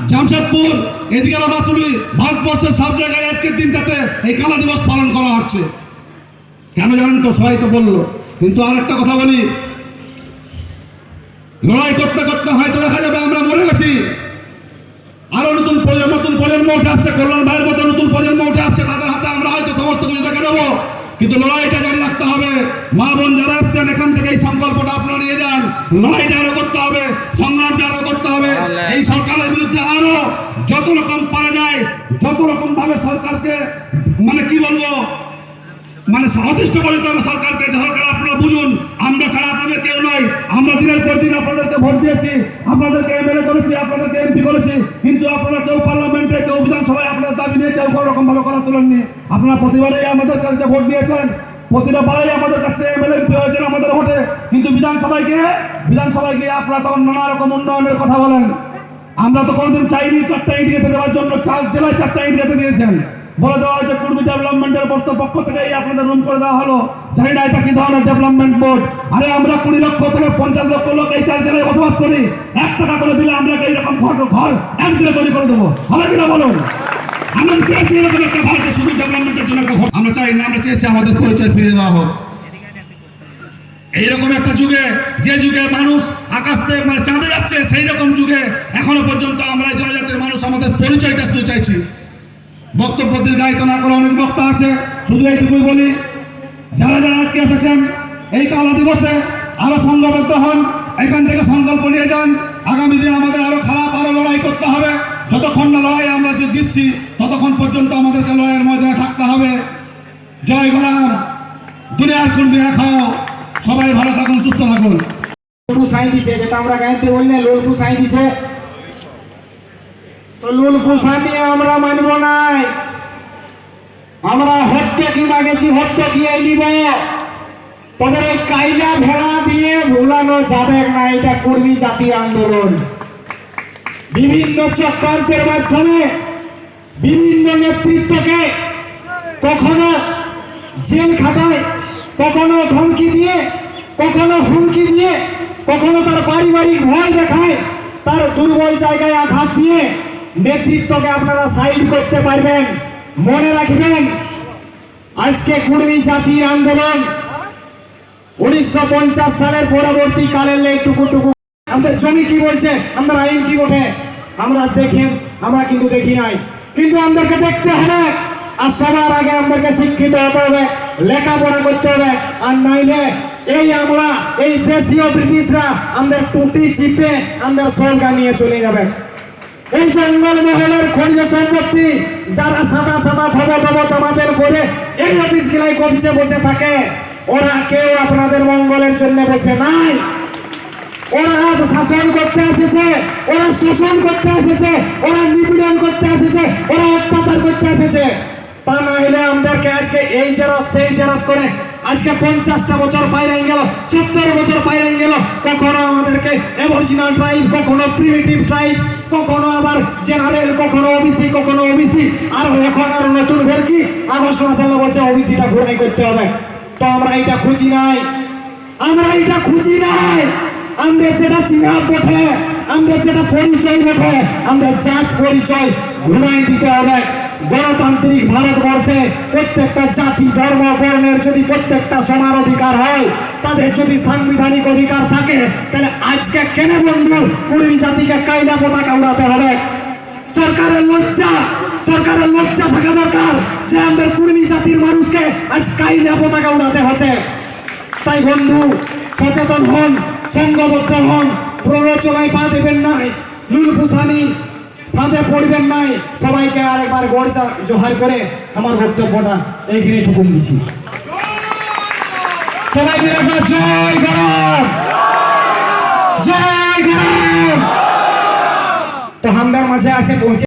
জামশেদপুর, এদিকে লোহাচুরি, ভারতবর্ষের সব জায়গায় আজকের দিনটাতে এই কালা দিবস পালন করা হচ্ছে। কেন জানেন তো? সবাই তো বললো। কিন্তু আর একটা কথা বলি, লড়াই করতে করতে হয়তো দেখা যাবে আমরা মরে গেছি, আরো নতুন প্রজন্ম উঠে আসছে, কল্যাণ ভাইয়ের মতো নতুন প্রজন্ম উঠে আসছে, তাদের হাতে আমরা হয়তো সমস্ত কিছু দেখে দেবো। কিন্তু লড়াইটা জারি রাখতে হবে। মা বোন যারা আসছেন এখান থেকে এই সংকল্পটা আপনারা নিয়ে যান, লড়াইটা আরো করতে হবে, সংগ্রামটা আরো করতে হবে। এই সরকারের বিরুদ্ধে আরো যত রকম পারা যায়, যত রকম ভাবে সরকারকে কি বলবো সচেষ্ট করে দিতে হবে সরকারকে। সরকার আপনারা বুঝুন, আমরা ছাড়া আপনাদের কেউ নয়। আমরা দিনের পর দিন আপনাদেরকে ভোট দিয়েছি, আপনাদেরকে এমএলএ করেছি, আপনাদেরকে এমপি করেছি, কিন্তু আপনারা কেউ পার্লামেন্টে, কেউ বিধানসভায় আপনাদের দাবি নিয়ে কেউ কোনো রকম ভাবে কথা তোলেননি। আপনারা প্রতিবারেই আমাদের কাছে ভোট দিয়েছেন, প্রতিবারেই আমাদের কাছে এমএলএ এমপি হয়েছেন আমাদের ভোটে, কিন্তু বিধানসভায় গিয়ে আপনারা তখন নানা রকম উন্নয়নের কথা বলেন। আমরা তো কোনোদিন চাইনি 4টা ইট গেঁথে দেওয়ার জন্য, 4 জেলায় 4টা ইট গেঁথে দিয়েছেন। বলে দেওয়া হয়েছে কুর্মী ডেভেলপমেন্টের পক্ষ থেকে আপনাদের রুম করে দেওয়া হলো। জানি না এটা কি ধরনের ডেভেলপমেন্ট বোর্ড। আরে আমরা 20 লক্ষ থেকে 50 লক্ষ লোক এই 4 জেলায় বসবাস করি, 1 টাকা করে দিলে আমরা এইরকম ঘর একদিনে তৈরি করে দেবো, হবে কিনা বলুন? আমরা চেয়েছি এরকম একটা ঘরকে শুধু ডেভেলপমেন্টের জন্য একটা ঘর আমরা চাইনি, আমরা চেয়েছি আমাদের পরিচয় ফিরিয়ে দেওয়া হোক। এইরকম একটা যুগে, যে যুগে মানুষ আকাশ থেকে চাঁদে যাচ্ছে, সেই রকম যুগে এখনো পর্যন্ত আমরা জনজাতির মানুষ আমাদের পরিচয়টা শুধু চাইছি। বক্তব্য দীর্ঘায়িত না করে অনেক বক্তা আছে, শুধু এইটুকুই বলি, যারা আজকে এসেছেন এই কালা দিবসে আরো সংঘবদ্ধ হন, এখান থেকে সংকল্প নিয়ে যান। আগামী দিন আমাদের আরো খারাপ, আরো লড়াই করতে হবে। যতক্ষণ না লড়াই আমরা জিতছি, ততক্ষণ পর্যন্ত আমাদেরকে লড়াইয়ের ময়দানে থাকতে হবে। জয় গোলাম, দুনিয়ার কুর্মী এক হও। সবাই ভালো থাকুন, সুস্থ থাকুন। সাই দিছে, যেটা আমরা গাইতে বলি না, লোলপু সাই দিছে, তো লোলপু সাই আমরা মানব নাই। আমরা হত্যা কি মাগেছি, হত্যা কি নিব। তাদের এই কাইলা ভেড়া দিয়ে ভুলানো যাবে না। এটা কর্মী জাতীয় আন্দোলন। বিভিন্ন চক্রান্তের মাধ্যমে বিভিন্ন নেতৃত্বকে কখনো জেল খাটায়, কখনো ধমকি দিয়ে, কখনো হুমকি দিয়ে, কখনো তার পারিবারিক ভয় দেখায়, তার দুর্বল জায়গায় আঘাত দিয়ে নেতৃত্বকে আপনারা সাইড করতে পারবেন। মনে রাখবেন, আজকে কর্মী জাতীয় আন্দোলন 1950 সালের পরবর্তী কালের টুকু আমাদের জমি কি বলছে, আমাদের আইন কি বটে আমরা কিন্তু দেখি নাই। কিন্তু আমাদেরকে দেখতে হবে, আর সবার আগে আমাদেরকে শিক্ষিত হতে হবে, লেখাপড়া করতে হবে। আর নাইলে এই দেশীয় ব্রিটিশরা আমাদের টুটি চিপে আমাদের সরকা নিয়ে চলে যাবে। এই জঙ্গল মহলের খনিজ সম্পত্তি যারা সাদা ধব জামাতের করে এই অফিস গুলাই কমছে বসে থাকে, ওরা কেউ আপনাদের মঙ্গলের জন্য বসে নাই। ওরা শাসন করতে এসেছে, ওরা শোষণ করতে এসেছে, ওরা নিপীড়ন করতে এসেছে, ওরা অত্যাচার করতে এসেছে। তা না হলে আমাদেরকে আজকে এই জেরক্স সেই জেরক্স করে আজকে 50টা বছর বাইরে গেল, 70 বছর বাইরে গেল। কখনো আমাদেরকে অরিজিনাল ট্রাইব, কখনো প্রিমিটিভ ট্রাইব, কখনো আবার জেনারেল, কখনো ওবিসি, আর এখন আর নতুন করে কি আগস্ট মাসে বলছে ওবিসিটা ঘোরাই করতে হবে। তো আমরা এটা খুঁজি নাই। আমাদের যেটা চিনাব বটে, আমাদের যেটা পরিচয় বটে, আমাদের জাত পরিচয় ঘুরাই দিতে হবে। গণতান্ত্রিক ভারতবর্ষে প্রত্যেকটা জাতি, ধর্ম, বর্ণের যদি প্রত্যেকটা সমান অধিকার হয়, তাদের যদি সাংবিধানিক অধিকার থাকে, তাহলে আজকে কেন বন্ধু কর্মী জাতিকে কায়দা পতাকা উড়াতে হবে? সরকারের লজ্জা থাকা দরকার যে আমাদের কর্মী জাতির মানুষকে আজ কায়দা পতাকা উড়াতে হচ্ছে। তাই বন্ধু সচেতন হন, সংঘবদ্ধ হন, প্ররোচনায় পা দেবেন নাই, লুলপুসানি ফাঁদে পড়বেন নাই। সবাইকে আরেকবার গড়চা জোহার করে আমার বক্তব্যটা এইখানে ঠুকুন দিচ্ছি। সবাইকে একবার জয় গরম, জয় গরম। তো হামদার মাঝে আছে পৌঁছে